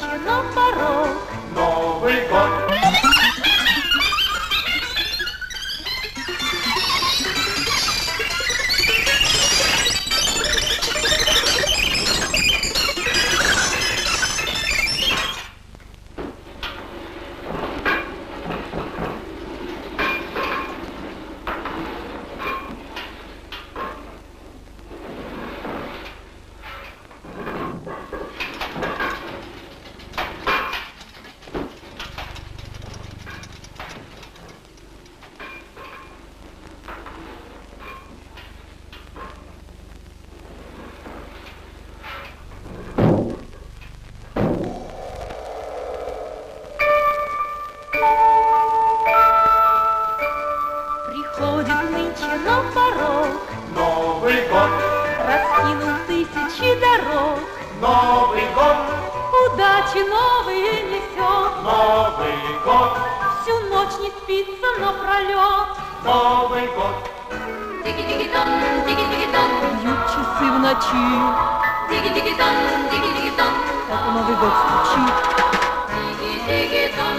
нынче на порог. Новый год. Приходит нынче на порог. Новый год. Раскинул тысячи дорог. Новый год. Удачи новые несет. Новый год. Всю ночь не спится напролет. Новый год. Диги-диги-дон, диги-диги-дон, Бьют часы в ночи. диги-диги-дон, диги-диги-дон, Это Новый год стучит. диги-диги-дон,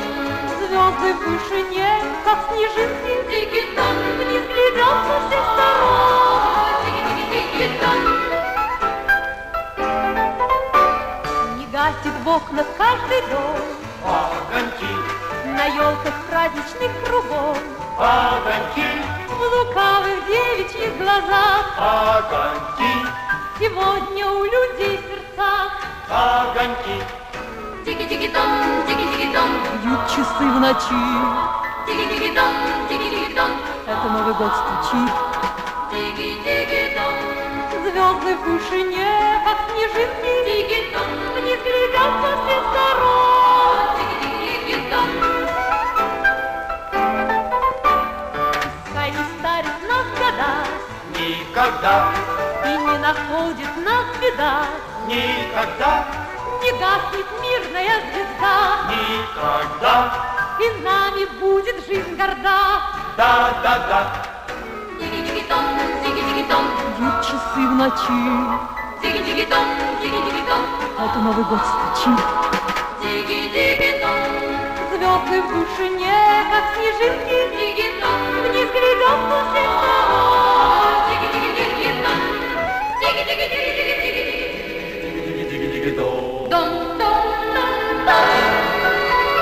Звезды в вышине, как снежинки. диги-дон, Вниз глядят со всех сторон. диги-диги-дон. Не гасит в окнах каждый дом. Огоньки. На елках праздничных кругом. Огоньки. В лукавых девичьих глазах. Огоньки. Сегодня у людей в сердцах. Огоньки. Диги-диги-дон, диги-диги-дон, Бьют часы в ночи. диги-диги-дон, диги-диги-дон, Это Новый год стучит. диги-диги-дон, Звезды в вышине, как снежинки. диги-дон, Вниз глядят со всех сторон. диги-диги-дон. Пускай не старит нас года Никогда. и не находит нас беда. Никогда. Не гаснет мирная звезда, Никогда. и нами будет жизнь горда. Да-да-да. Диги-диги-дон, диги-диги-дон, Бьют часы в ночи. диги-диги-дон, диги-диги-дон, Это Новый год стучит. диги-диги-дон, Звезды в вышине, как снежинки. диги-дон, Вниз глядят со всех сторон. диги-диги-диги-дон, диги-диги-диги-диги-диги. Диги-диги-диги-дон. Дон, дон, дон, дон.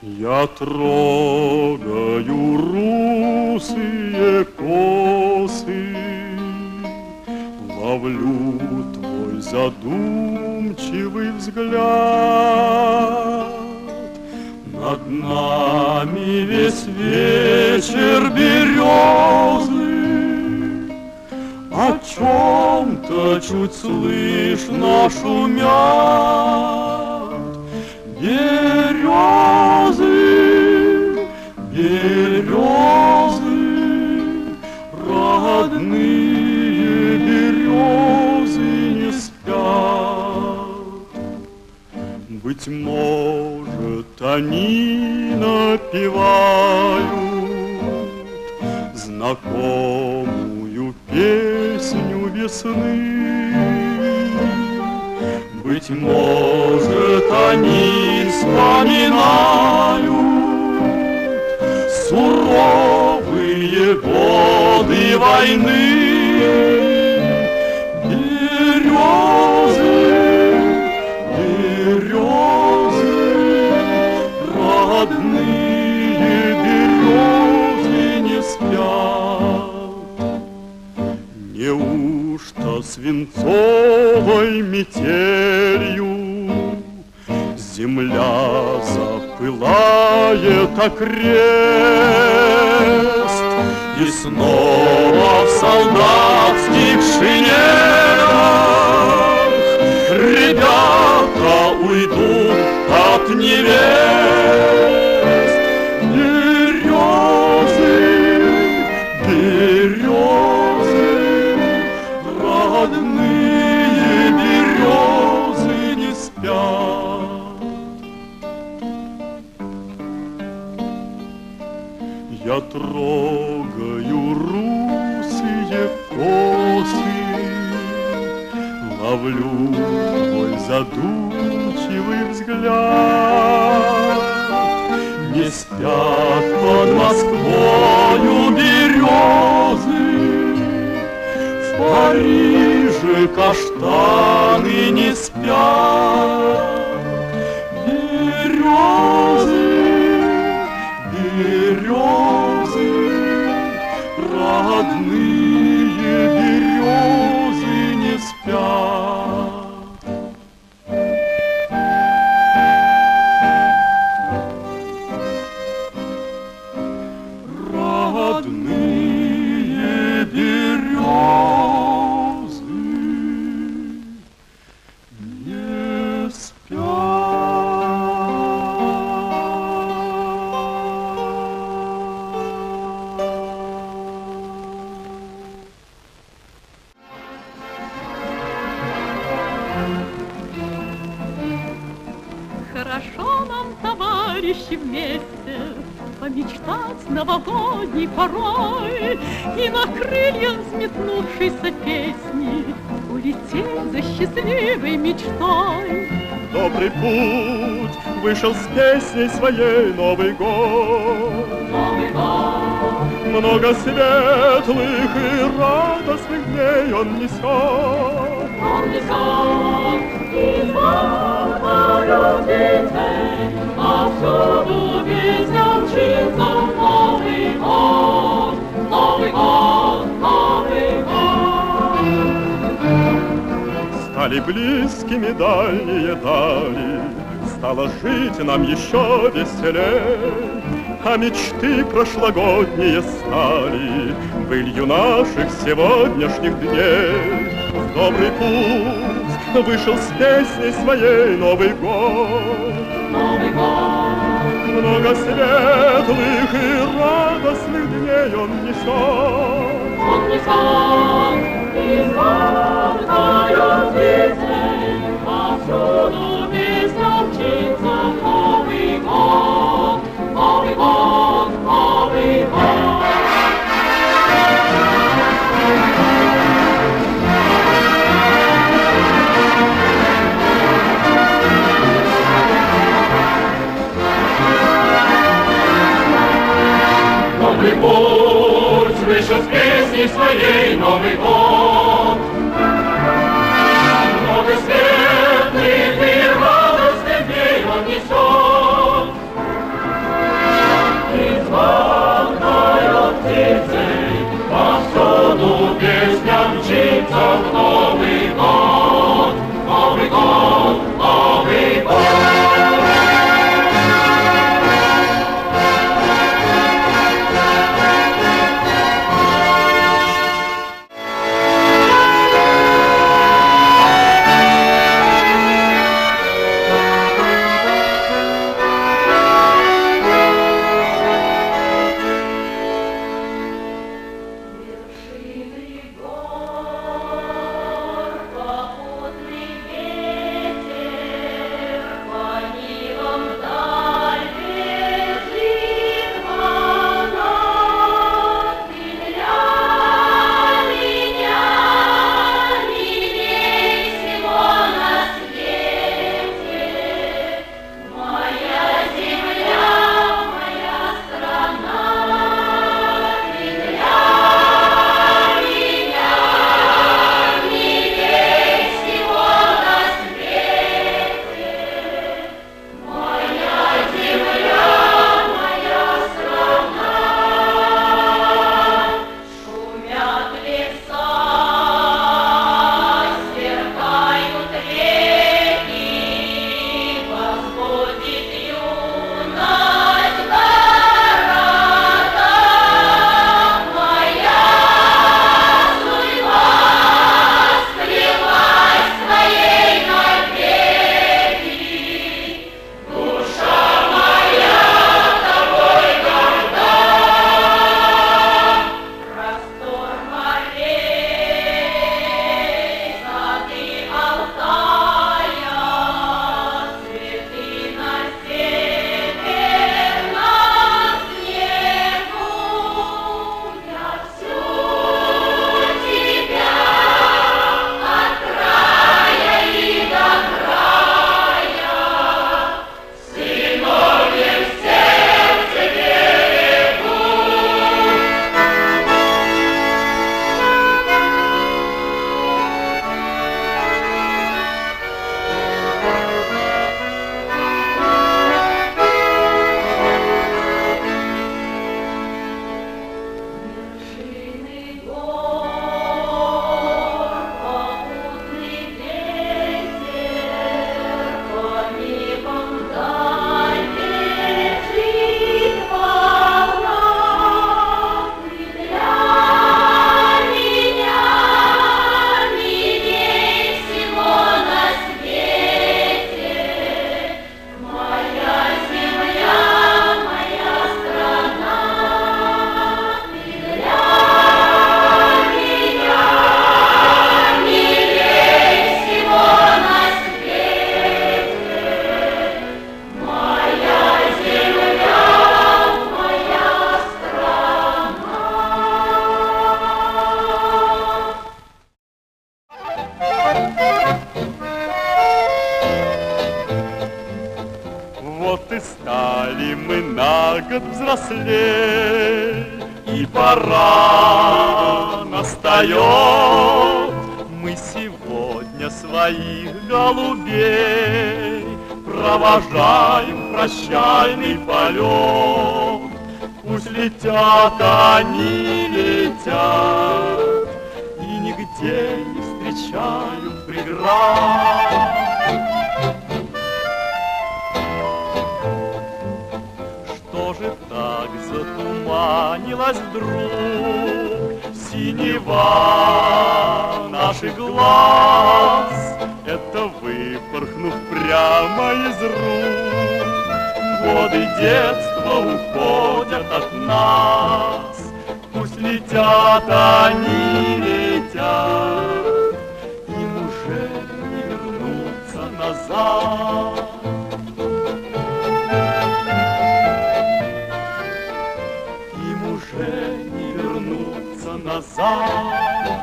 Я трогаю русые косы, ловлю твой задумчивый взгляд. Над нами весь вечер березы, о чем-то чуть слышно шумят. Березы, березы, родные березы не спят. Быть может, они напевают знакомую песню весны. Быть может, они вспоминают суровые годы войны. Березы, березы, родные березы не спят. Неужто свинцовой метелью земля запылает окрест, и снова в солдатских шинелях ребята уйдут от невест. Березы, березы, родные березы не спят. Я трогаю русые косы, ловлю твой задумчивый взгляд. Не спят под Москвою березы, в Париже каштаны не спят. Березы, березы, родные березы не спят. вместе помечтать новогодней порой и на крыльях взметнувшейся песни улететь за счастливой мечтой. Добрый путь вышел с песней своей Новый год. Новый год, Много светлых и радостных дней он несет. он несет и звонкою детей, повсюду песня мчится. Новый год, Новый год, Новый год. Стали близкими дальние дали, стало жить нам еще веселей, а мечты прошлогодние стали былью наших сегодняшних дней. В добрый путь вышел с песней своей Новый год. Новый год, Много светлых и радостных дней он несет. он несет и звонкою детей, повсюду песня мчится. Новый год, Новый год, Новый год. Новый путь вышел с песней своей Новый год. Много светлых и радостных дней он несет. И звонкою птицей повсюду песня мчится. В Новый год, Новый год, Новый год. взрослей, и пора настает. Мы сегодня своих голубей провожаем в прощальный полет. Пусть летят они, летят, и нигде не встречают преград. Что же так затуманилась вдруг синева наших глаз? Это выпорхнув прямо из рук, годы детства уходят от нас. Пусть летят они, летят, им уже не вернуться назад. Им уже не вернуться назад.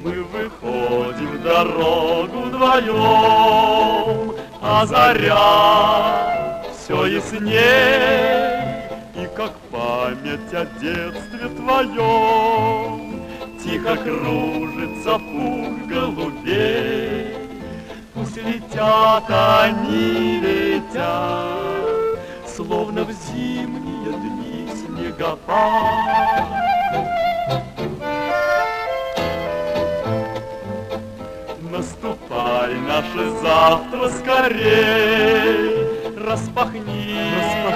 Мы выходим в дорогу вдвоем, а заря все ясней, и как память о детстве твоем тихо кружится пух голубей. Пусть летят они, летят, словно в зимние дни снегопад. Наступай наше завтра скорей, распахнись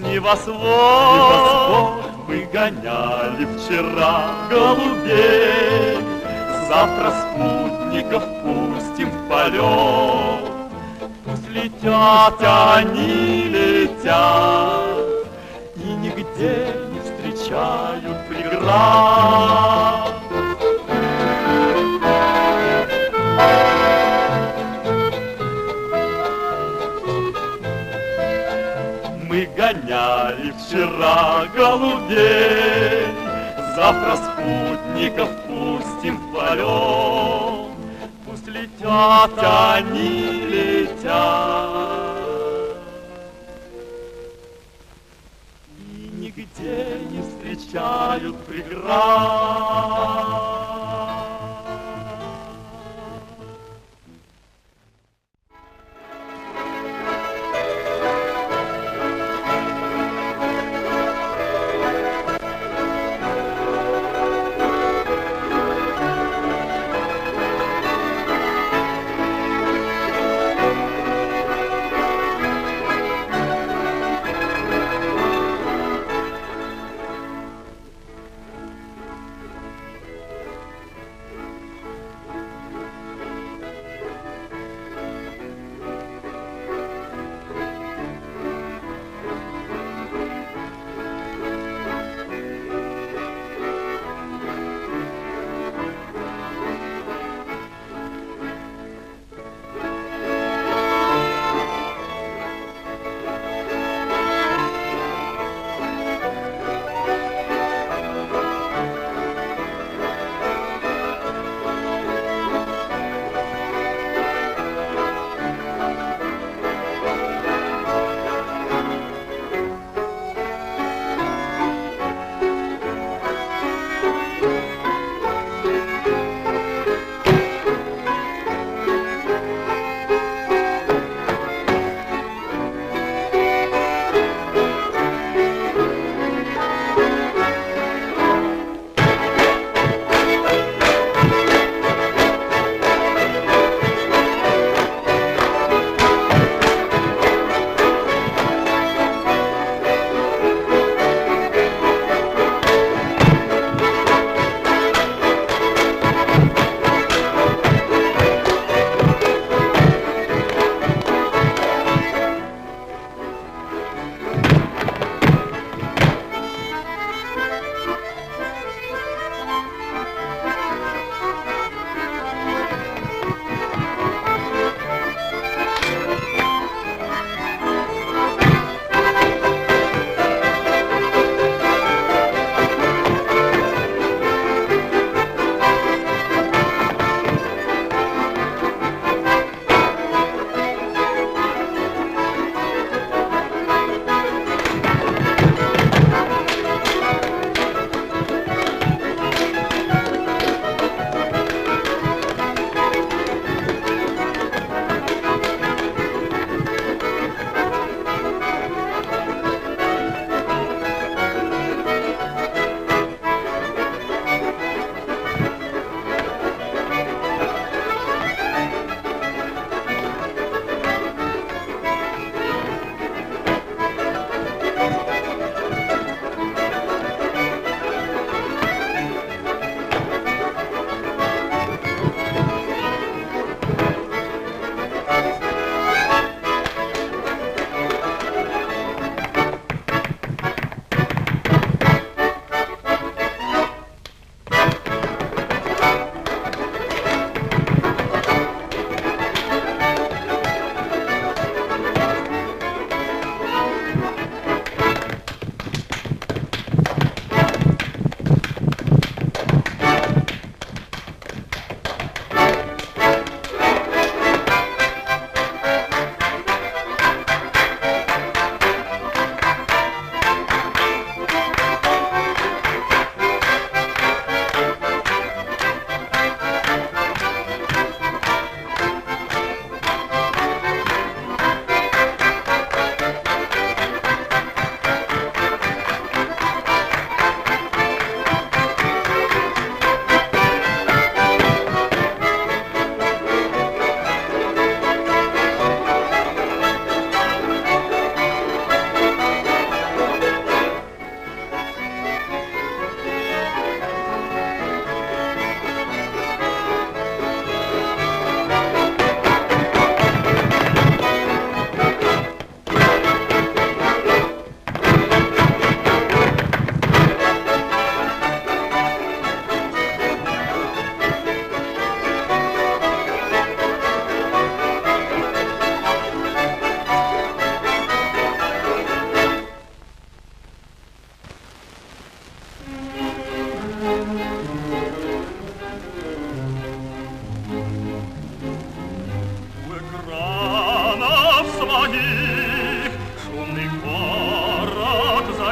небосвод. Мы гоняли вчера голубей, завтра спутников пустим в полет. Пусть летят они, летят, и нигде не встречают преград. Мы гоняли вчера голубей, завтра спутников пустим в полет. Пусть летят они, летят, и нигде не встречают преград.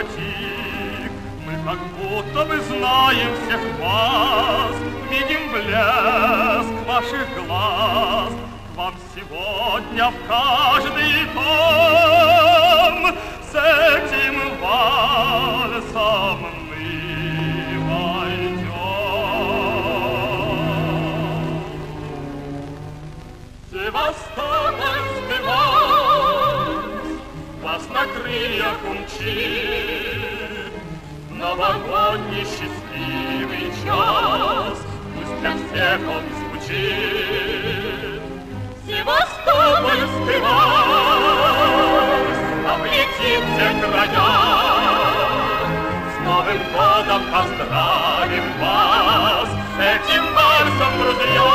затих. Мы как будто бы знаем всех вас, видим блеск ваших глаз. К вам сегодня в каждый дом с этим вальсом мы войдем. Севастопольский вальс вас на крыльях умчит, новогодний счастливый час, пусть для всех он звучит. Севастопольский вальс облетит все края. С Новым годом поздравим вас, этим вальсом, друзья!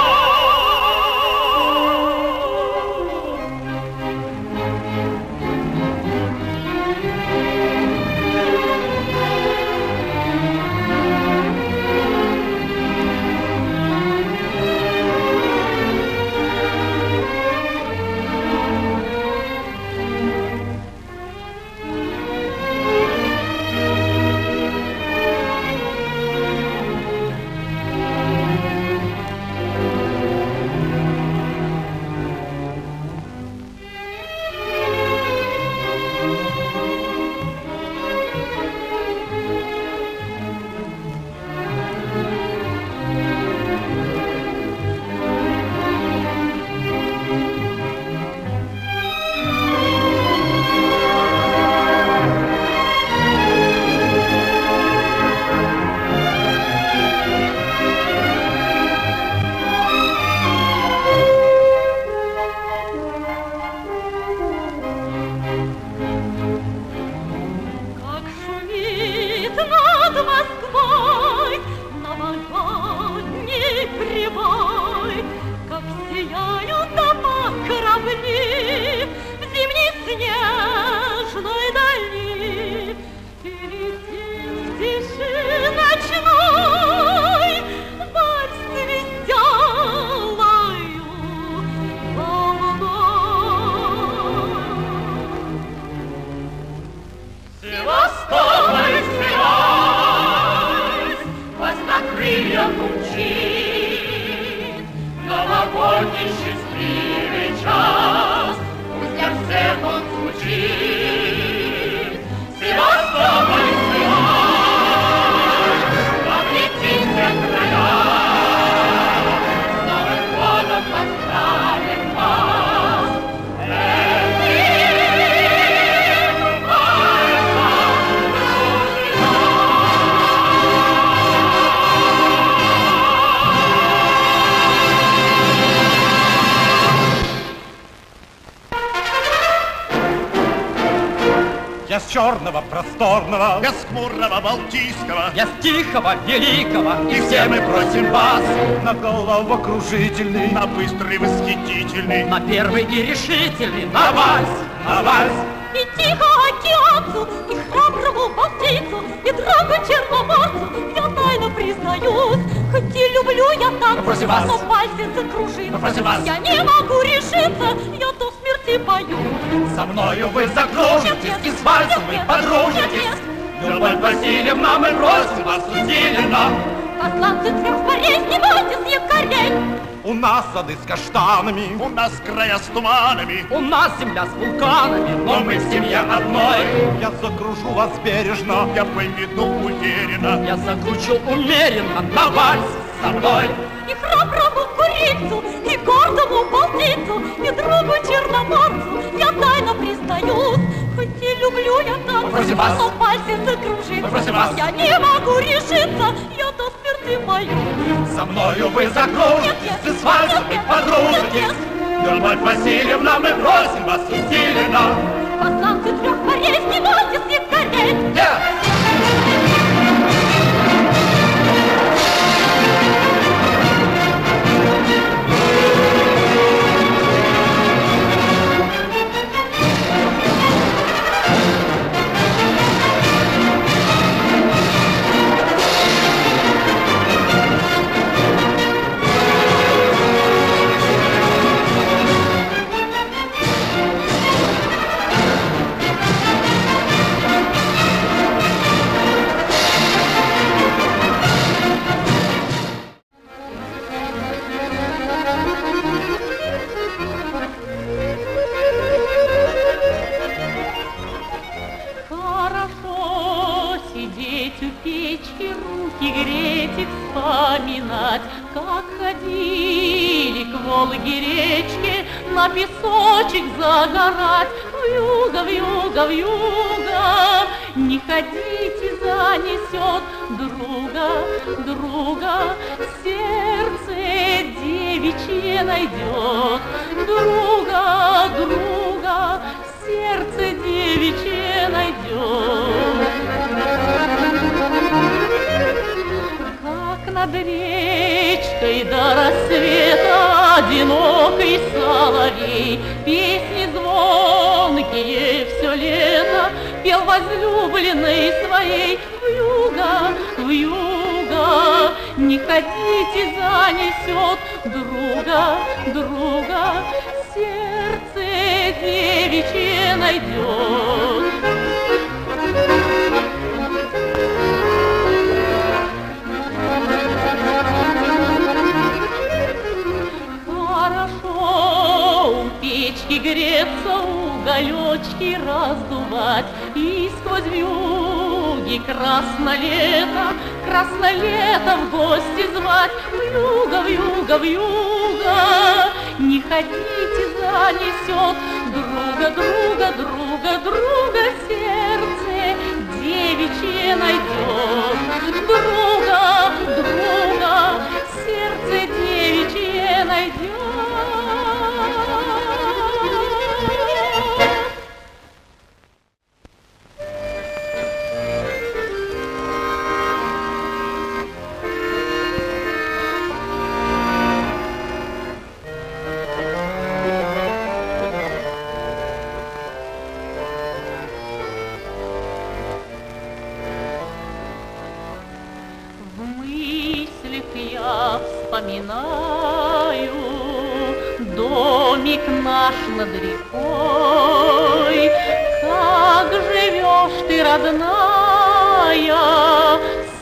Новогодний счастливый час, пусть для всех он звучит. Севастопольский вальс облетит все края. С Новым годом поздравим вас этим вальсом, друзья! Я с черного просторного, Я с хмурого Балтийского, я с тихого великого, и все мы просим вас на головокружительный, на быстрый восхитительный, на первый и решительный, на вальс, на вальс. И тихо океанцу, и храброму балтийцу, и другу черноморцу я тайно признаюсь, хоть и люблю я танцы, Попросим вас. но пальцы закружит. Попросим вас. Я не могу решиться, я до смерти пою. Со мною вы закружитесь, и с вальсом вы подружитесь. Любовь Васильевна, мы просим вас усиленно. Посланцы трех морей, снимайте с якорей. У нас сады с каштанами, у нас края с туманами, у нас земля с вулканами, но мы в семье одной. Я закружу вас бережно, я поведу уверенно, я закручу умеренно на вальс со мной. И храброму курильцу, и гордому балтийцу, и другу черноморцу я тайно признаюсь, хоть и люблю я танцы, Попросим вас. но пальцы закружить. Попросим вас. Я не могу решиться, я до смерти пою. Со мною вы закружитесь, и с вальсом вы подружитесь. Любовь Васильевна, мы просим вас усиленно. Посланцы трех морей, снимайте с якорей. смотреть и вспоминать, как ходили к Волге речке на песочек загорать. Вьюга, вьюга, вьюга, не ходите, занесет друга, сердце девичье найдет. Друга, сердце девичье найдет. Как над речкой до рассвета одинокий соловей песни звонкие все лето пел возлюбленной своей. Вьюга, не ходите, занесет друга, сердце девичье найдет. Хорошо у печки греться, уголечки раздувать и сквозь вьюги краснолето в гости звать. Вьюга, не ходите, занесет друга, сердце девичье найдет. Друга, сердце девичье найдет. Вспоминаю домик наш над рекой, как живешь ты, родная,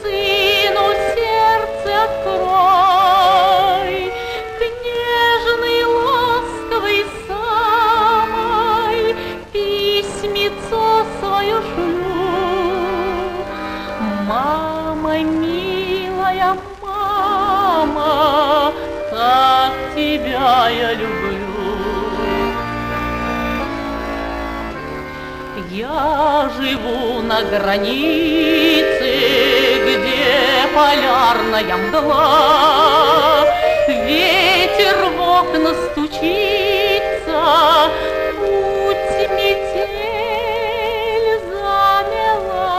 сыну сердце открой, к нежной, ласковой самой письмецо свое шлю. Мама милая, мама, как тебя я люблю. Я живу на границе, где полярная мгла, ветер в окна стучится, путь метель замела.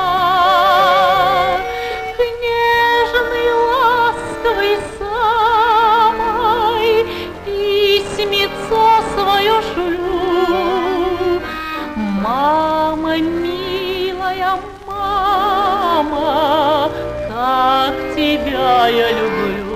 К нежной, ласковой самой письмецо свое шлю. Мама милая, мама, как тебя я люблю.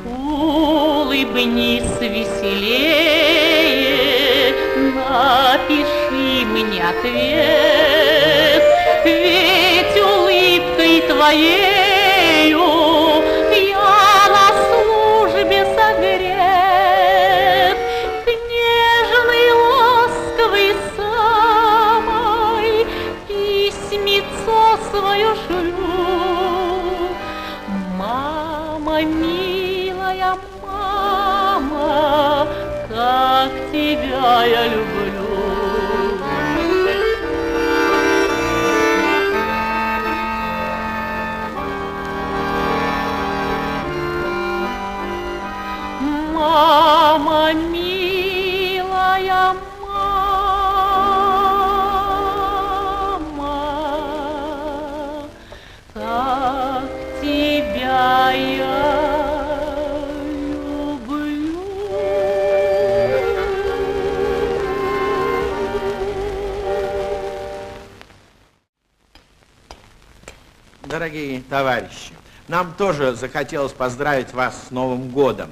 Улыбнись веселее, напиши мне ответ, ведь улыбкой твоею я на службе согрет. К нежной, ласковой самой письмецо свое шлю. Мама милая, мама, как тебя я люблю. Мама милая, мама, как тебя я люблю. Дорогие товарищи, нам тоже захотелось поздравить вас с Новым годом.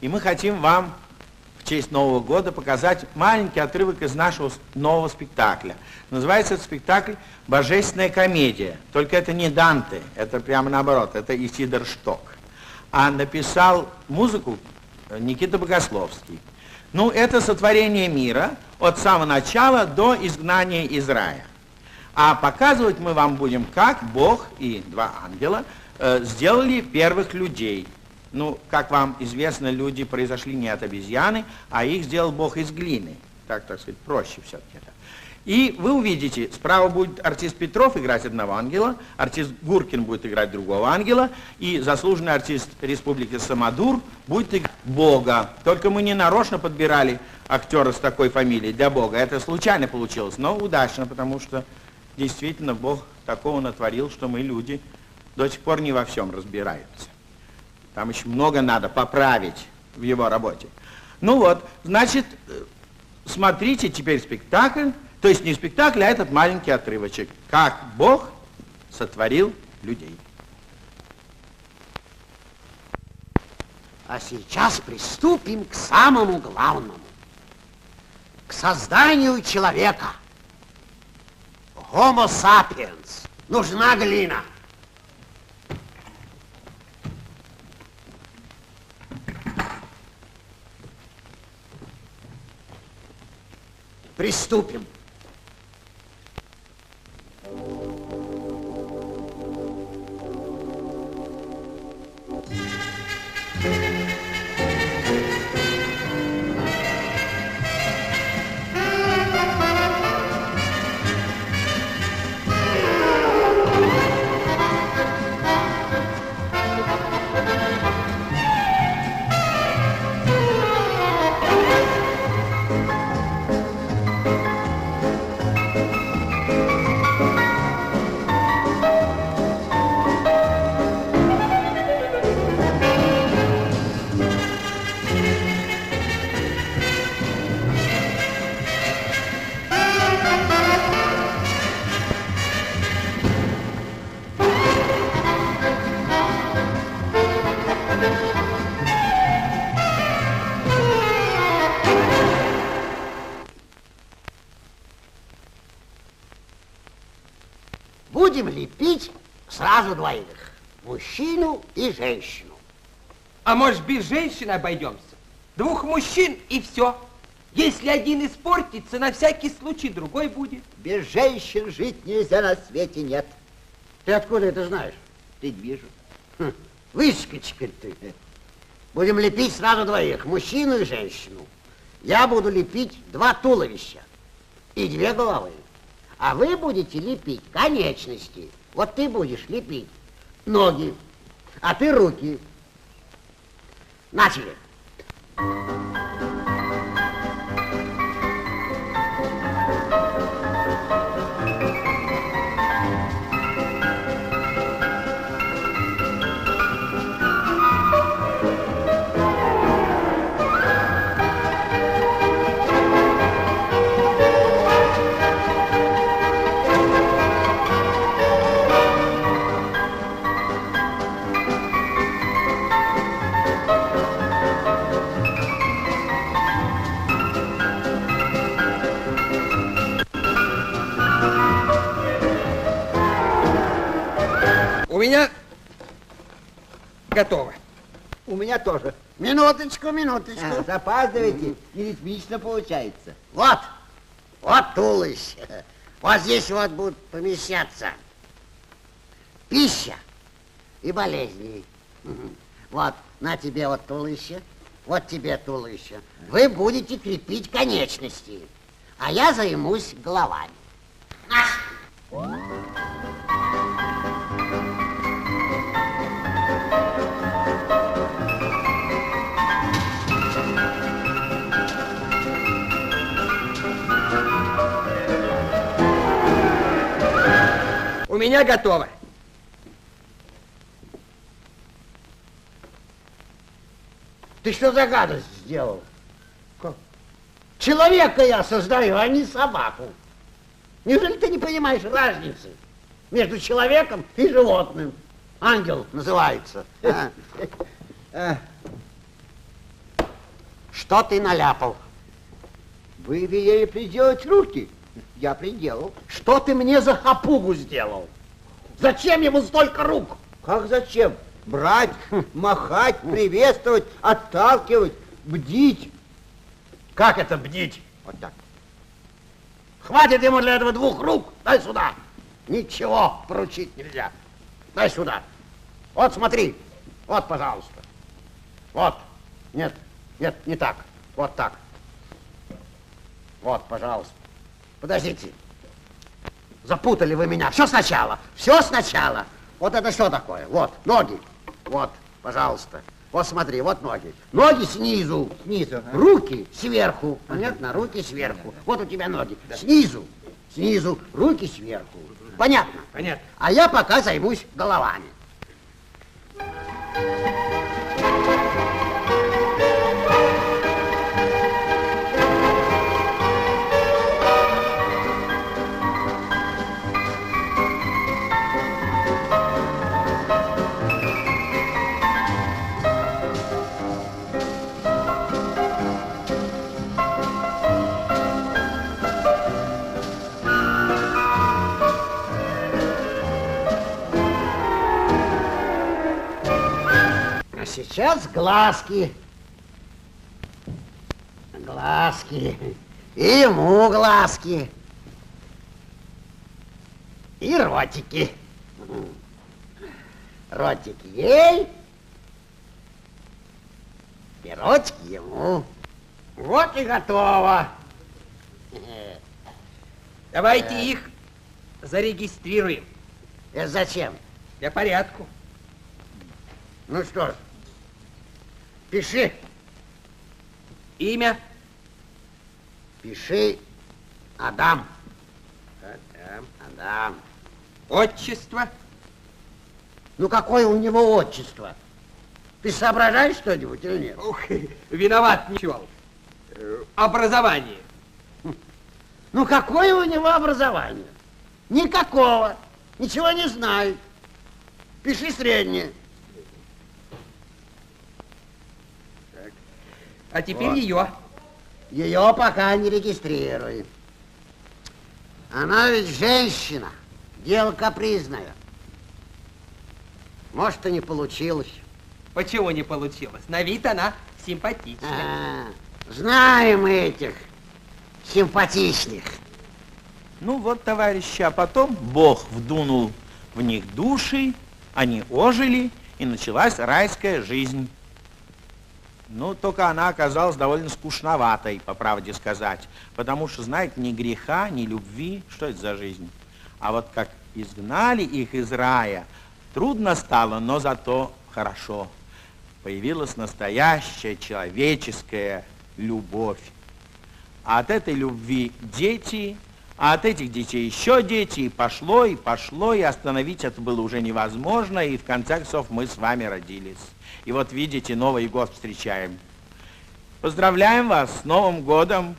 И мы хотим вам в в честь Нового года показать маленький отрывок из нашего нового спектакля. Называется этот спектакль «Божественная комедия». Только это не Данте, это прямо наоборот, это Исидор Шток. А написал музыку Никита Богословский. Ну, это сотворение мира от самого начала до изгнания из рая. А показывать мы вам будем, как Бог и два ангела сделали первых людей. Ну, как вам известно, люди произошли не от обезьяны, а их сделал Бог из глины. Так сказать, проще все-таки это. И вы увидите, справа будет артист Петров играть одного ангела, артист Гуркин будет играть другого ангела, и заслуженный артист Республики Самодур будет играть Бога. Только мы не нарочно подбирали актера с такой фамилией для Бога. Это случайно получилось, но удачно, потому что действительно Бог такого натворил, что мы, люди, до сих пор не во всем разбираются. Там еще много надо поправить в его работе. Ну вот, значит, смотрите теперь спектакль, то есть не спектакль, а этот маленький отрывочек. Как Бог сотворил людей. А сейчас приступим к самому главному. К созданию человека. Homo sapiens. Нужна глина. Приступим. Будем лепить сразу двоих. Мужчину и женщину. А может, без женщины обойдемся? Двух мужчин и все. Если один испортится, на всякий случай другой будет. Без женщин жить нельзя, на свете нет. Ты откуда это знаешь? Ты вижу. Выскочка ты. Будем лепить сразу двоих, мужчину и женщину. Я буду лепить два туловища и две головы. А вы будете лепить конечности. Вот ты будешь лепить ноги, а ты руки. Начали. У меня готово. У меня тоже. Минуточку, минуточку. Запаздывайте, не ритмично получается. Вот, вот туловище. Вот здесь вот будут помещаться пища и болезни. Вот, на тебе вот туловище, вот тебе туловище. Вы будете крепить конечности, а я займусь головами. У меня готово. Ты что за гадость сделал? Как? Человека я создаю, а не собаку. Неужели ты не понимаешь разницы между человеком и животным? Ангел называется. Что ты наляпал? Вы велели приделать руки. Я приделал. Что ты мне за хапугу сделал? Зачем ему столько рук? Как зачем? Брать, махать, приветствовать, отталкивать, бдить. Как это бдить? Вот так. Хватит ему для этого 2 рук. Дай сюда. Ничего поручить нельзя. Дай сюда. Вот смотри. Вот, пожалуйста. Вот. Нет, нет, не так. Вот так. Вот, пожалуйста. Подождите. Запутали вы меня. Все сначала. Все сначала. Вот это что такое? Вот, ноги. Вот, пожалуйста. Вот смотри, вот ноги. Ноги снизу. Снизу. Руки сверху. Понятно? Руки сверху. Вот у тебя ноги. Снизу. Снизу. Руки сверху. Понятно? Понятно. А я пока займусь головами. Сейчас глазки. Глазки. И ему глазки. И ротики. Ротики ей. И ротики ему. Вот и готово. Давайте их зарегистрируем. Это зачем? Для порядку. Ну что ж, пиши. Имя? Пиши Адам. Адам. Адам. Отчество? Ну какое у него отчество? Ты соображаешь что-нибудь или нет? Ух, виноват, ничего. Образование. Ну какое у него образование? Никакого. Ничего не знает. Пиши среднее. Так. А теперь Вот. ее. Ее пока не регистрируй. Она ведь женщина. Дело капризное. Может, и не получилось. Почему не получилось? На вид она симпатичная. Знаем мы этих симпатичных. Ну вот, товарищи, а потом Бог вдунул в них души, они ожили, и началась райская жизнь. Ну, только она оказалась довольно скучноватой, по правде сказать, потому что, знаете, ни греха, ни любви, что это за жизнь? А вот как изгнали их из рая, трудно стало, но зато хорошо. Появилась настоящая человеческая любовь. А от этой любви дети, а от этих детей еще дети, и пошло, и остановить это было уже невозможно, и в конце концов мы с вами родились. И вот видите, Новый год встречаем. Поздравляем вас с Новым годом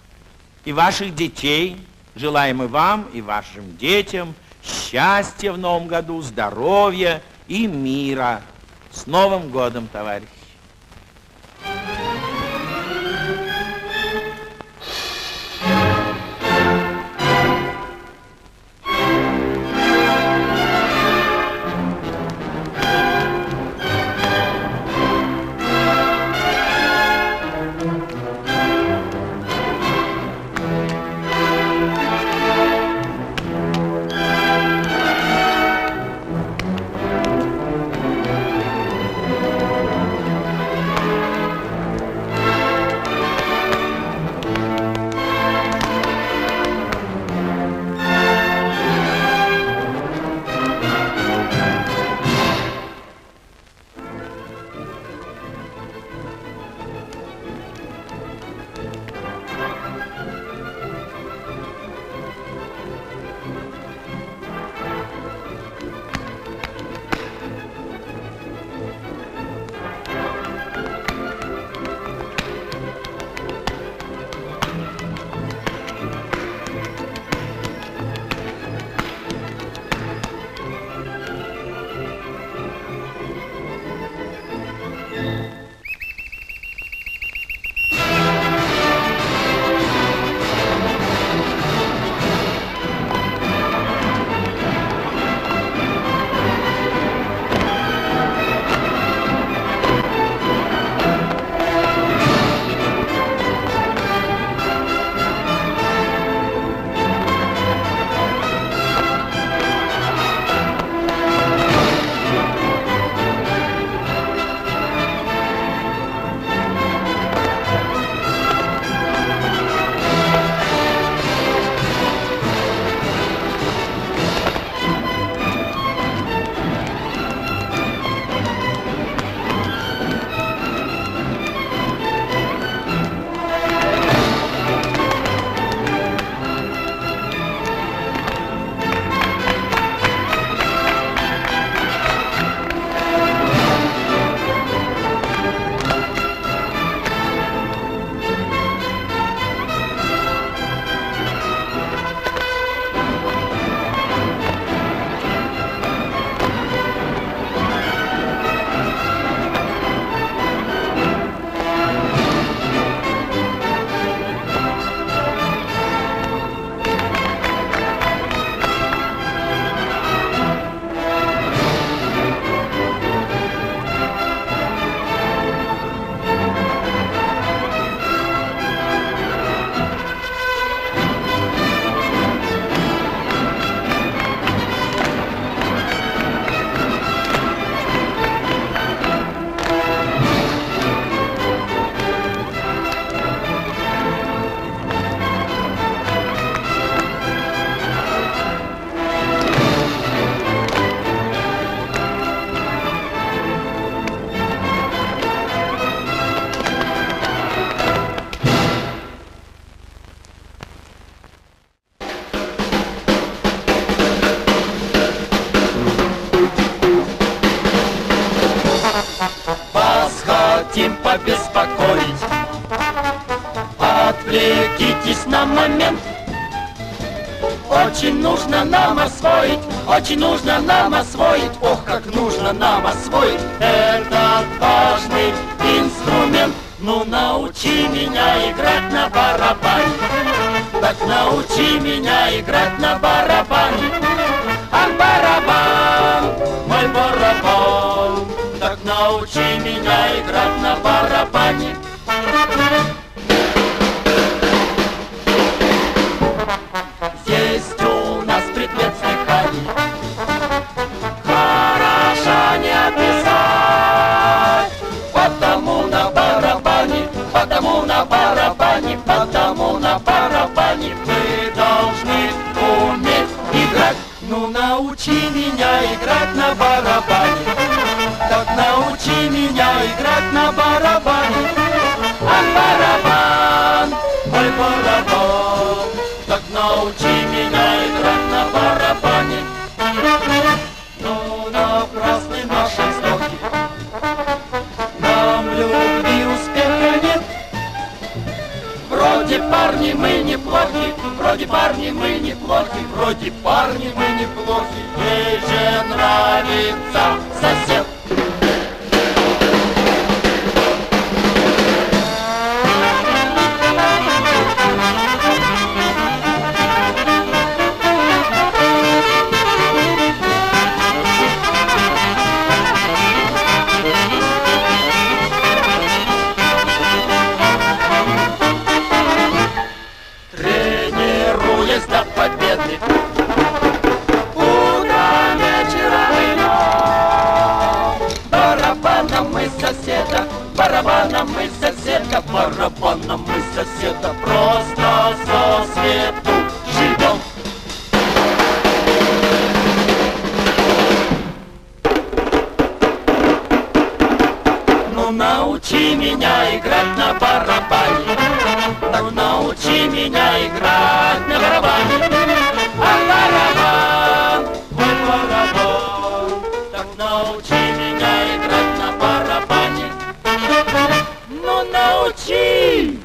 и ваших детей. Желаем и вам, и вашим детям счастья в Новом году, здоровья и мира. С Новым годом, товарищи! отвлекитесь на момент. Очень нужно нам освоить, очень нужно нам освоить, ох, как нужно нам освоить этот важный инструмент. Ну научи меня играть на барабане, так научи меня играть на барабане. Ах, барабан, мой барабан, так научи меня играть на барабане. Есть у нас предмет слыханий, хорошо не описать, потому на барабане, потому на барабане, потому на барабане вы должны уметь играть. Ну научи меня играть на барабане, так научи меня играть на барабане. А барабан, мой барабан, так научи меня играть на барабане. Но напрасны наши вздохи, нам любви успеха нет. Вроде парни мы неплохи, вроде парни мы неплохи, вроде парни мы неплохи, ей же нравится сосед. До победы, утром, вечером и днем. Барабаном мы соседа, барабаном мы соседа, барабаном мы соседа, просто со свету живем. Ну научи меня играть на барабане, так научи меня играть на барабане. А барабан, мой барабан, так научи меня играть на барабане. Ну научи!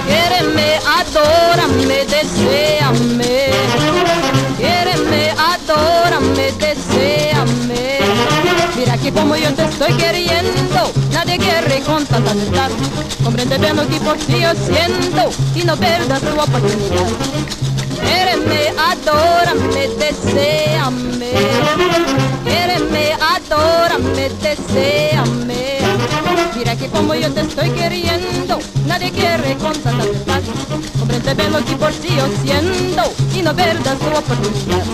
Quiéreme, adórame, deséame. Quiéreme, adórame, deséame. Mira que como yo te estoy queriendo, nadie quiere con tanta verdad. Comprende bien lo que por ti yo siento y no pierdas tu oportunidad. Quiéreme, adórame, deséame. Quiéreme, adórame, deséame. Mira que como yo te estoy queriendo, nadie quiere con tanta verdad. Comprende bien lo que por ti yo siento y no pierdas tu oportunidad.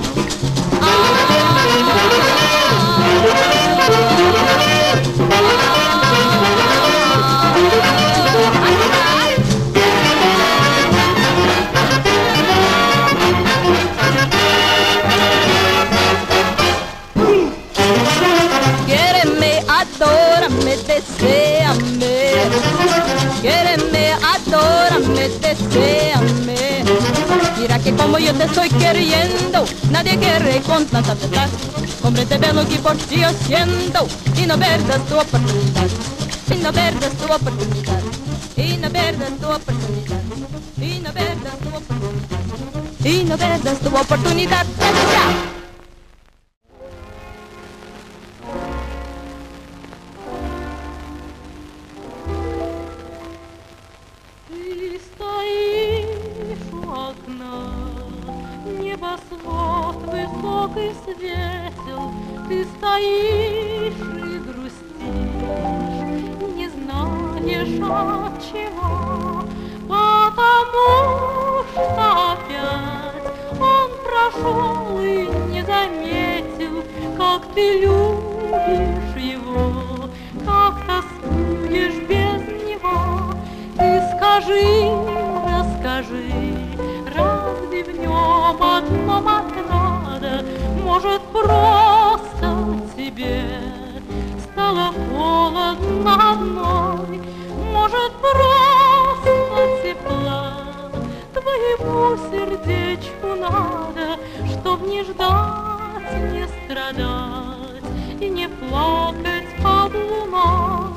Quiéreme, adórame, deséame. Quiéreme, adórame, deséame. Mira que como yo te estoy queriendo, nadie quiere con tanta verdad. Comprende bien lo que por ti yo siento y no pierdas tu oportunidad. Y no pierdas tu oportunidad. Y no pierdas tu oportunidad. Y no pierdas tu oportunidad. Y no pierdas tu oportunidad. ¡Ya! Небосвод высокий светел, ты стоишь и грустишь, не знаешь от чего, потому что опять он прошел и не заметил, как ты любишь его, как тоскуешь без него. Ты скажи, расскажи, разве в нем одном отрада? Может, просто тебе стало холодно одной? Может, просто тепла твоему сердечку надо, чтоб не ждать, не страдать и не плакать под луной?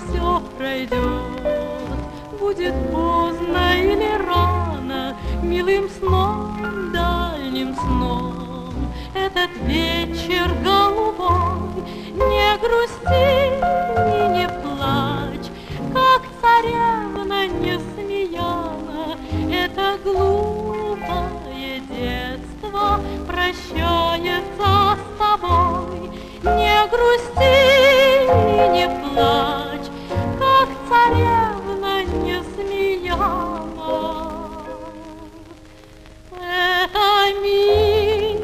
Все пройдет, будет поздно или рано, милым сном, дальним сном, этот вечер голубой. Не грусти и не плачь, как царевна Несмеяна, это глупое детство прощается с тобой. Не грусти и не плачь, как царевна Несмеяна, это милое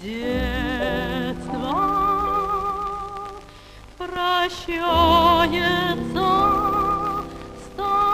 детство прощается с тобой.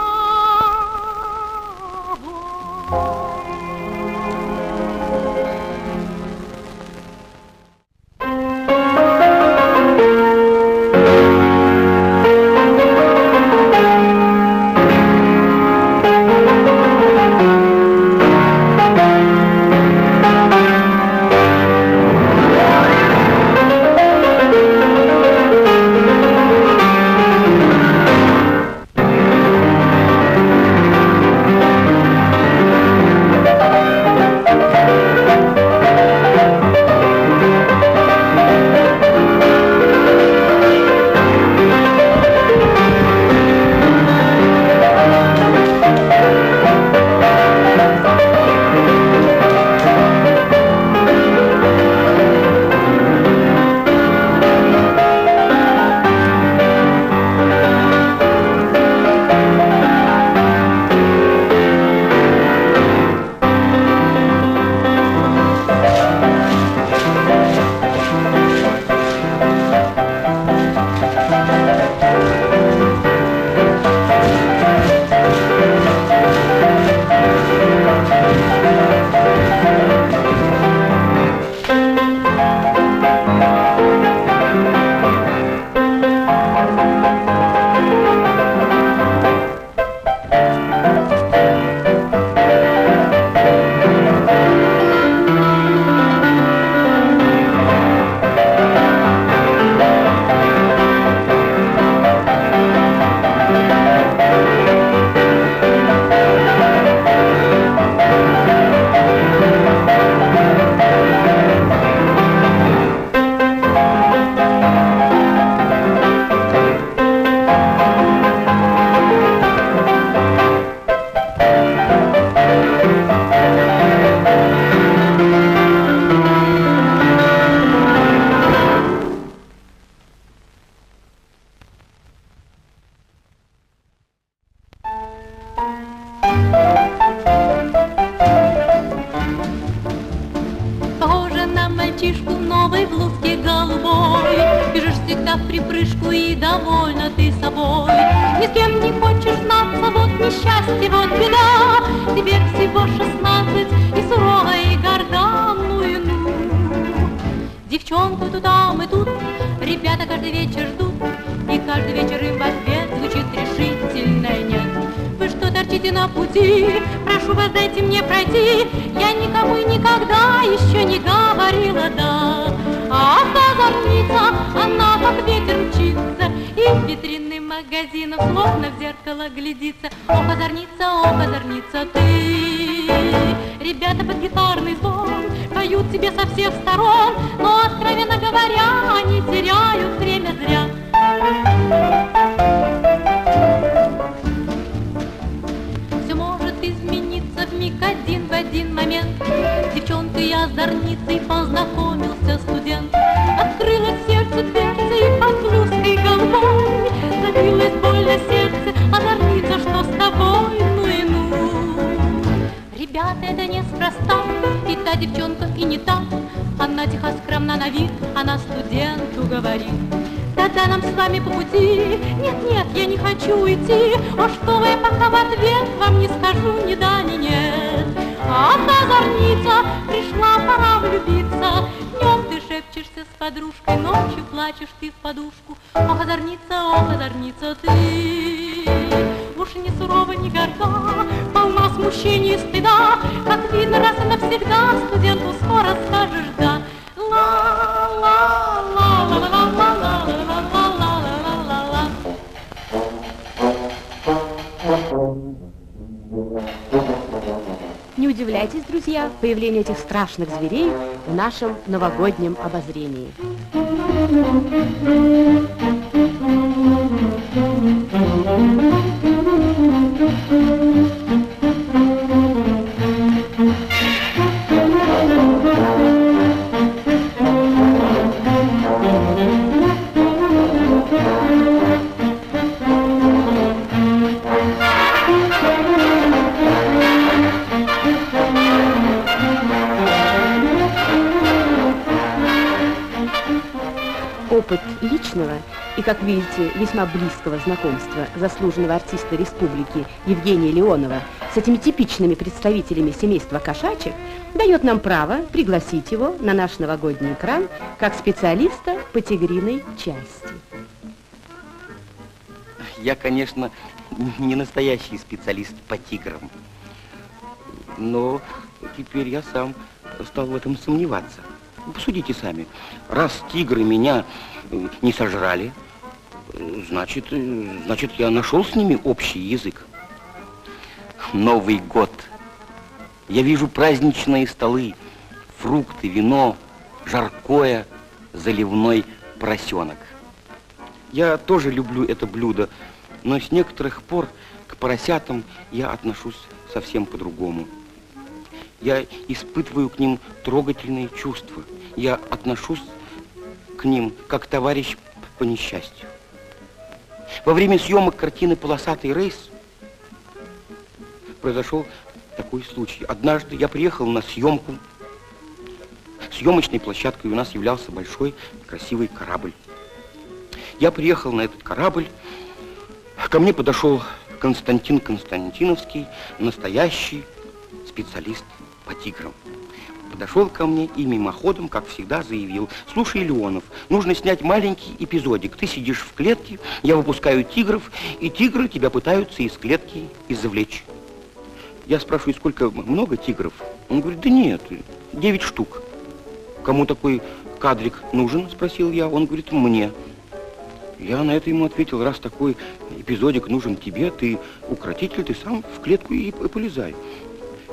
на мальчишку в новой блузке голубой. Бежишь всегда в припрыжку и довольна ты собой. Ни с кем не хочешь знаться, вот несчастье, вот беда. Тебе всего 16 и сурова, и горда, ну и ну. Девчонку туда мы тут, ребята каждый вечер ждут, и каждый вечер им в ответ звучит решительное нет. Вы что торчите на пути? Прошу вас, дайте мне пройти. Я никому и никогда еще не говорила «да». А озорница, она как ветер мчится, и в витрины магазинов словно в зеркало глядится. Ох, озорница ты. Ребята под гитарный звон поют тебе со всех сторон, но, откровенно говоря, они теряют время зря. Все может измениться вмиг один в один момент. С девчонкой и озорницей познакомился студент. Открылось сердце дверцы, и под блузкой голубой забилось больно сердце. Озорница, что с тобой, ну и ну. Ребята, это неспроста, и та девчонка, и не та. Она тихо скромна на вид, она студенту говорит: да-да, нам с вами по пути. Нет, я не хочу идти. О, что вы, пока в ответ вам не скажу ни да, ни нет. А озорница, пришла пора влюбиться. Днем ты шепчешься с подружкой, ночью плачешь ты в подушку. Ох, озорница ты. Уж не сурова, не горда, полна смущения и стыда. Как видно, раз и навсегда студенту скоро скажешь да. Не удивляйтесь, друзья, появлению этих страшных зверей в нашем новогоднем обозрении. Опыт личного и, как видите, весьма близкого знакомства заслуженного артиста республики Евгения Леонова с этими типичными представителями семейства кошачьих дает нам право пригласить его на наш новогодний экран как специалиста по тигриной части. Я, конечно, не настоящий специалист по тиграм, но теперь я сам стал в этом сомневаться. Посудите сами. Раз тигры меня не сожрали, значит, я нашел с ними общий язык. Новый год. Я вижу праздничные столы, фрукты, вино, жаркое, заливной поросенок. Я тоже люблю это блюдо, но с некоторых пор к поросятам я отношусь совсем по-другому. Я испытываю к ним трогательные чувства. Я отношусь к ним как товарищ по несчастью. Во время съемок картины «Полосатый рейс» произошел такой случай. Однажды я приехал на съемку. Съемочной площадкой у нас являлся большой красивый корабль. Я приехал на этот корабль. Ко мне подошел Константин Константиновский, настоящий специалист по тиграм. Подошел ко мне и мимоходом, как всегда, заявил: слушай, Леонов, нужно снять маленький эпизодик. Ты сидишь в клетке, я выпускаю тигров, и тигры тебя пытаются из клетки извлечь. Я спрашиваю: сколько, много тигров? Он говорит: да нет, 9 штук. Кому такой кадрик нужен? Спросил я. Он говорит: мне. Я на это ему ответил: раз такой эпизодик нужен тебе, ты укротитель, ты сам в клетку и полезай.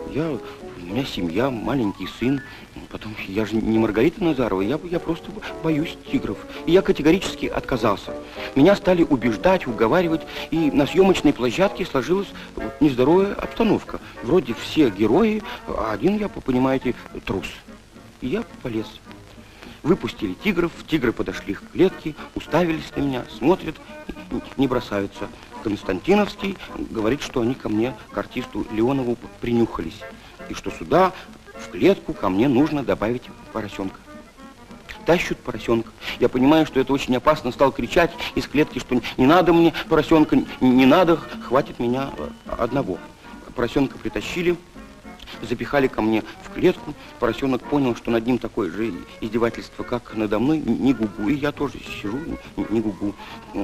У меня семья, маленький сын. Потом, я же не Маргарита Назарова, я просто боюсь тигров. И я категорически отказался. Меня стали убеждать, уговаривать, и на съемочной площадке сложилась нездоровая обстановка. Вроде все герои, а один, я, понимаете, трус. И я полез. Выпустили тигров, тигры подошли к клетке, уставились на меня, смотрят, не бросаются. Константиновский говорит, что они ко мне, к артисту Леонову, принюхались. И что сюда в клетку ко мне нужно добавить поросенка. Тащут поросенка. Я понимаю, что это очень опасно, стал кричать из клетки, что не надо мне поросенка, не надо, хватит меня одного. Поросенка притащили, запихали ко мне в клетку. Поросенок понял, что над ним такое же издевательство, как надо мной, не гугу. И я тоже сижу, не гугу.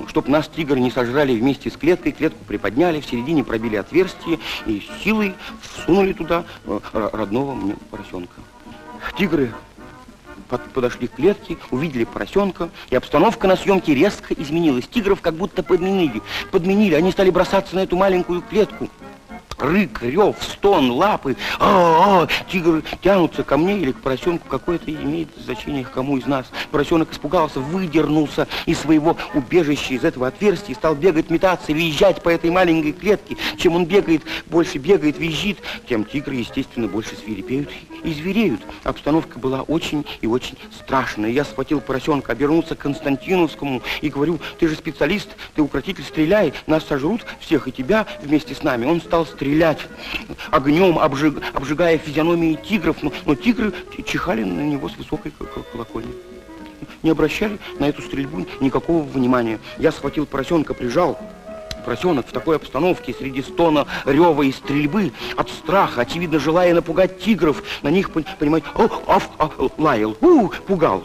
Чтоб нас тигры не сожрали вместе с клеткой, клетку приподняли, в середине пробили отверстие и силой всунули туда родного мне поросенка. Тигры подошли к клетке, увидели поросенка, и обстановка на съемке резко изменилась. Тигров как будто подменили. Они стали бросаться на эту маленькую клетку. Рык, рев, стон, лапы. Тигры тянутся ко мне или к поросенку. Какое-то имеет значение к кому из нас. Поросенок испугался, выдернулся из своего убежища, из этого отверстия, стал бегать, метаться, визжать по этой маленькой клетке. Чем он бегает, больше бегает, визжит, тем тигры, естественно, больше свирепеют и звереют. Обстановка была очень и очень страшная. Я схватил поросенка, обернулся к Константиновскому и говорю: ты же специалист, ты укротитель, стреляй, нас сожрут всех и тебя вместе с нами. Он стал стрелять огнем, обжигая физиономии тигров, но тигры чихали на него с высокой колокольни. Не обращали на эту стрельбу никакого внимания. Я схватил поросенка, прижал. Поросенок в такой обстановке, среди стона, рева и стрельбы, от страха, очевидно, желая напугать тигров, на них, понимаете, лаял, пугал.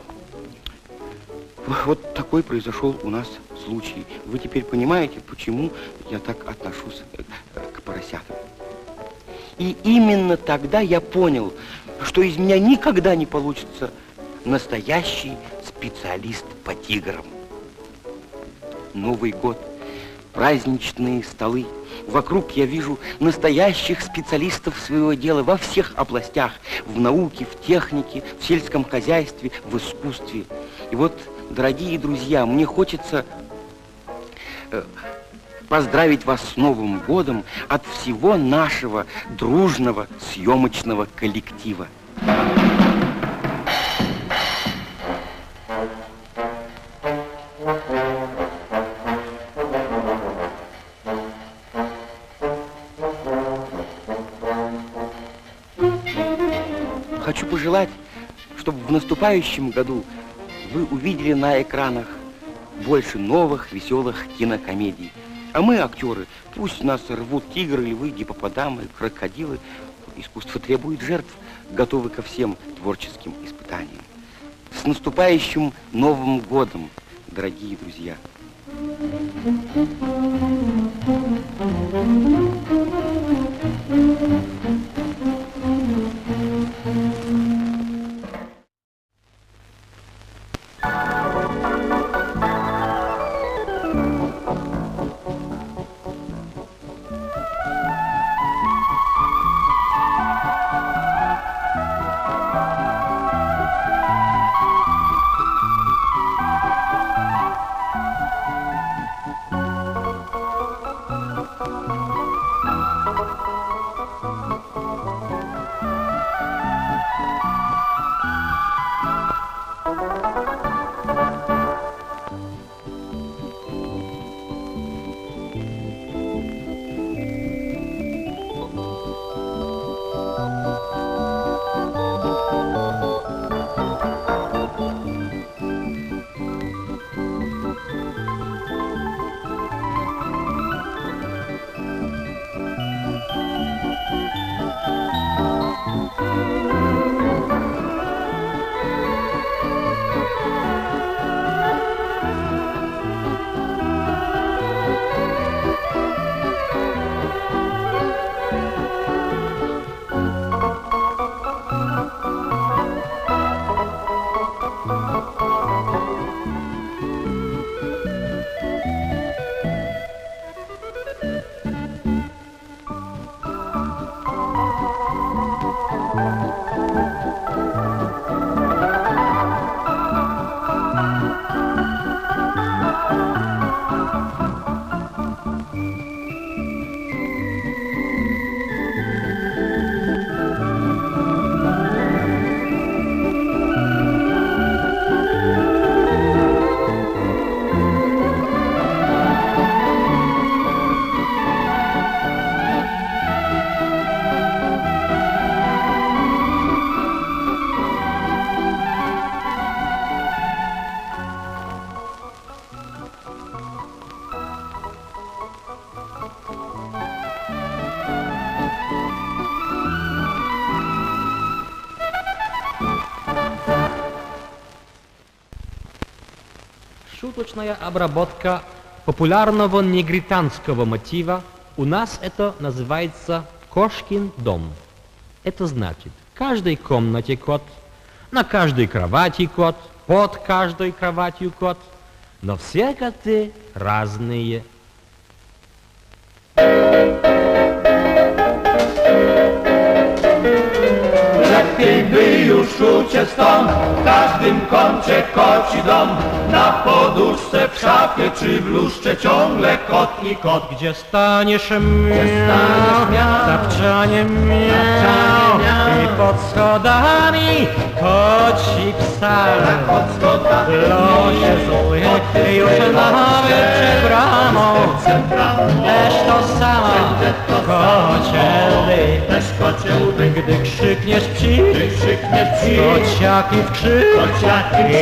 Вот такой произошел у нас случай. Вы теперь понимаете, почему я так отношусь к поросятам. И именно тогда я понял, что из меня никогда не получится настоящий специалист по тиграм. Новый год, праздничные столы. Вокруг я вижу настоящих специалистов своего дела во всех областях. В науке, в технике, в сельском хозяйстве, в искусстве. И вот, дорогие друзья, мне хочется поздравить вас с Новым годом от всего нашего дружного съемочного коллектива. Хочу пожелать, чтобы в наступающем году вы увидели на экранах больше новых, веселых кинокомедий. А мы, актеры, пусть нас рвут тигры, львы, гипопотамы, крокодилы. Искусство требует жертв, готовы ко всем творческим испытаниям. С наступающим Новым годом, дорогие друзья! Шуточная обработка популярного негритянского мотива. У нас это называется «Кошкин дом». Это значит, в каждой комнате кот, на каждой кровати кот, под каждой кроватью кот, но все коты разные. Lepiej by już uciec stąd, w każdym kącie koci dom, na poduszce, w szafie czy w lustrze ciągle kot i kot. Gdzie staniesz miał, tapczanie miał i pod schodami koci psa. Losie zły, już nawet przed bramą, też to samo kocie łby. Gdy krzykniesz psi, kociaki w krzyk i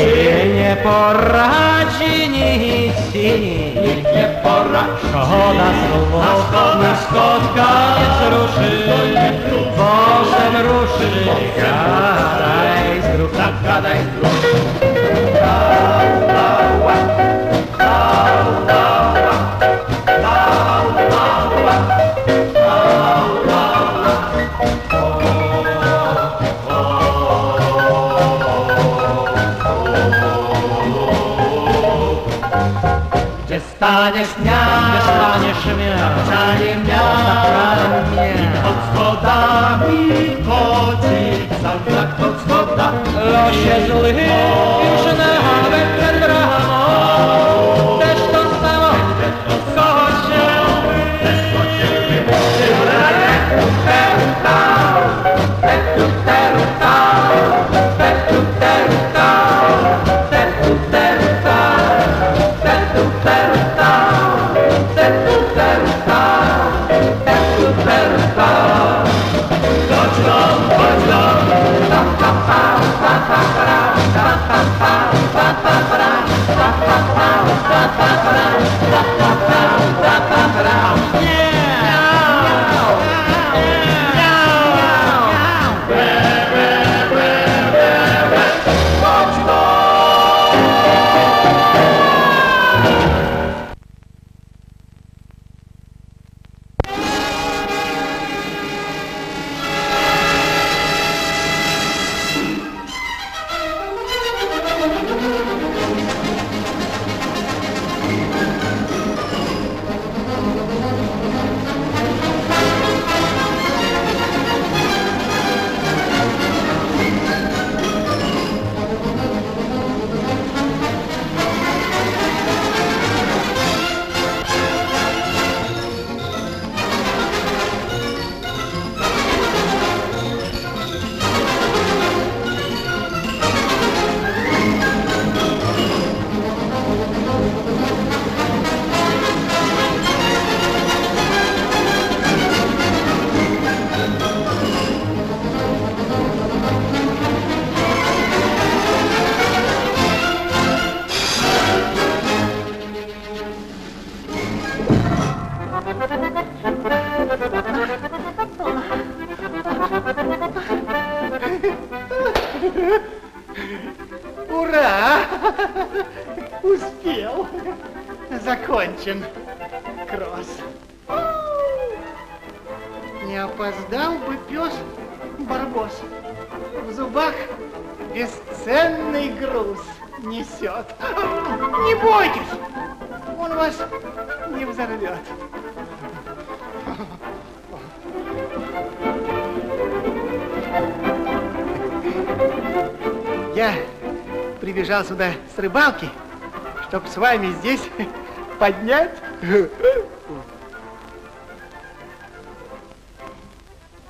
nie poradzi nic i nikt nie poradzi. Szkoda słów, nasz kotka nie wzruszy, wożem ruszy, gadaj zdrów, gadaj zdrów. Staniesz miał, tapczanie miał, i pod schodami koci psa, jak pod schodami. Losie zły, już nawet przed bramą, też to samo kocie łby. Też kocie łby. Ура! Успел. Закончен кросс. Не опоздал бы пес Барбос. В зубах бесценный груз несет. Не бойтесь, он вас не взорвет. Я прибежал сюда с рыбалки, чтобы с вами здесь поднять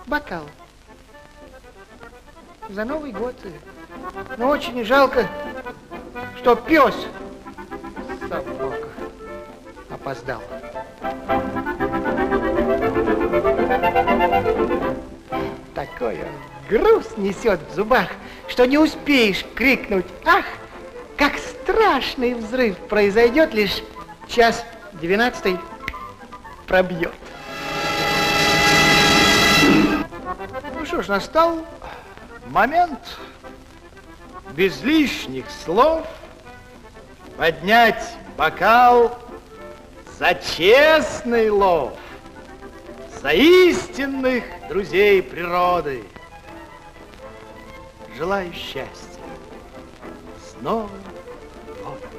бокал за Новый год. Но очень жалко, что пес собака опоздал. Такой он груз несет в зубах, что не успеешь крикнуть «Ах!», как страшный взрыв произойдет, лишь час 12 пробьет. Ну что ж, настал момент без лишних слов поднять бокал за честный лов, за истинных друзей природы. Желаю счастья. С Новым годом!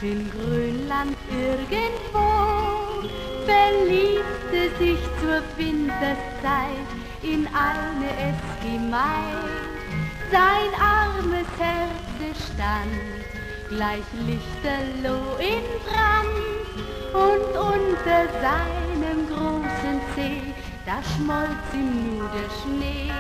In Grönland irgendwo verliebte sich zur Winterszeit in eine Eskimei. Sein armes Herz stand gleich lichterloh in Brand, und unter seinem großen Zeh, da schmolz ihm nur der Schnee.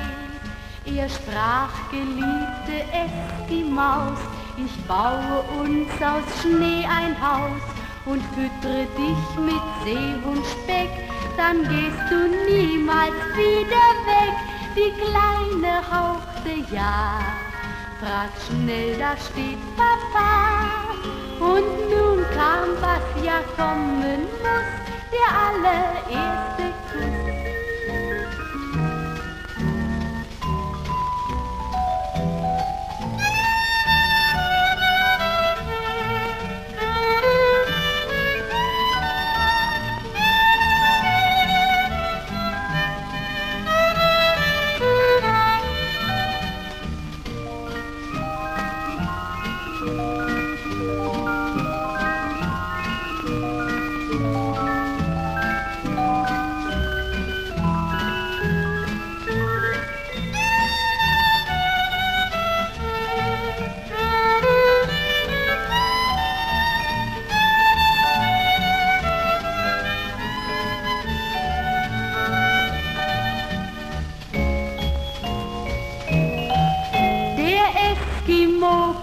Er sprach: geliebte Eskimaus, ich baue uns aus Schnee ein Haus und füttere dich mit Seehundspeck, dann gehst du niemals wieder weg. Die Kleine hauchte ja, fragt schnell, da steht Papa. Und nun kam, was ja kommen muss, der allererste Kuss.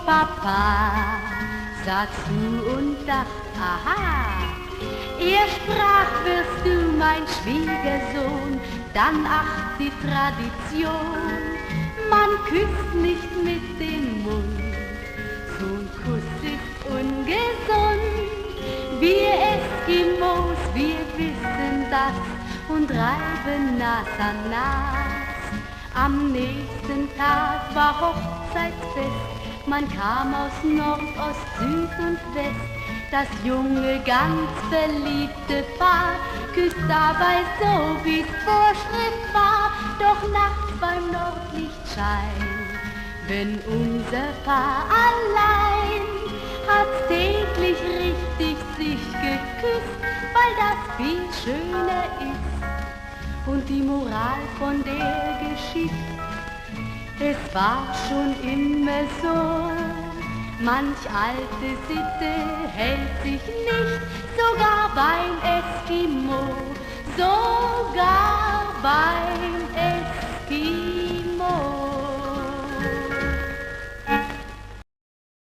Papa sah zu und dacht, aha, er sprach: wirst du mein Schwiegersohn, dann acht die Tradition, man küsst nicht mit dem Mund, so'n Kuss ist ungesund. Wir Eskimos, wir wissen das und reiben Nas an Nas. Am nächsten Tag war Hochzeitsfest, man kam aus Nord, Ost, Süd und West. Das junge, ganz verliebte Paar küsst dabei so, wie's Vorschrift war. Doch nachts beim Nordlichtschein, wenn unser Paar allein, hat's täglich richtig sich geküsst, weil das viel schöner ist. Und die Moral von der Geschichte: es war schon immer so, manch alte Sitte hält sich nicht, sogar beim Eskimo, sogar